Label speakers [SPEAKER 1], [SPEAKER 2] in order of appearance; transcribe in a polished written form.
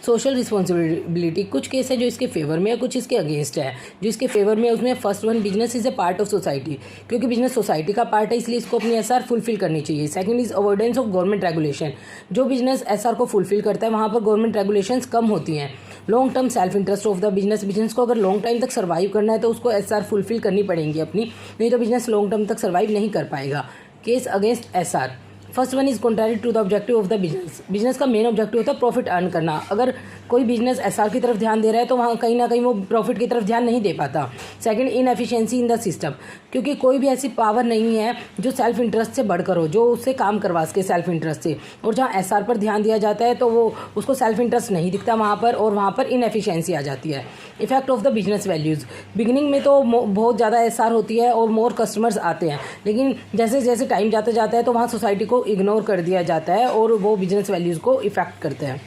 [SPEAKER 1] Social responsibility, कुछ case है जो इसके फेवर में है, कुछ इसके अगेंस्ट है। जो इसके फेवर में है उसमें first one, business is a part of society, क्योंकि बिजनेस सोसाइटी का पार्ट है इसलिए इसको अपनी एसआर फुलफिल करनी चाहिए। Second is avoidance of government regulation, जो बिजनेस एसआर को फुलफिल करता है वहाँ पर गवर्नमेंट रेगुलेशंस कम होती हैं। Long term self interest of the business, business को अगर लॉन्ग टाइम तक सर्वाइव करना है तो उसको एसआर फुलफिल करनी पड़ेंगी अपनी, नहीं तो बिजनेस लॉन्ग टर्म तक सर्वाइव नहीं कर पाएगा। Case against SR, first one is contrary to the objective of the business, business का मेन ऑब्जेक्टिव होता है प्रॉफिट अर्न करना। अगर कोई बिजनेस एसआर की तरफ ध्यान दे रहा है तो वहाँ कहीं ना कहीं वो प्रॉफिट की तरफ ध्यान नहीं दे पाता। Second, inefficiency in the system, क्योंकि कोई भी ऐसी पावर नहीं है जो सेल्फ इंटरेस्ट से बढ़कर हो, जो उससे काम करवा सके सेल्फ इंटरेस्ट से। और जहाँ एसआर पर ध्यान दिया जाता है तो वो उसको सेल्फ इंटरेस्ट नहीं दिखता वहाँ पर, और वहाँ पर इनएफिशिएंसी आ जाती है। Effect of the business values, beginning में तो बहुत ज़्यादा एसआर होती है और मोर कस्टमर्स आते हैं, लेकिन जैसे जैसे टाइम जाता जाता है तो वहाँ सोसाइटी को इग्नोर कर दिया जाता है और वो बिजनेस वैल्यूज़ को इफेक्ट करते हैं।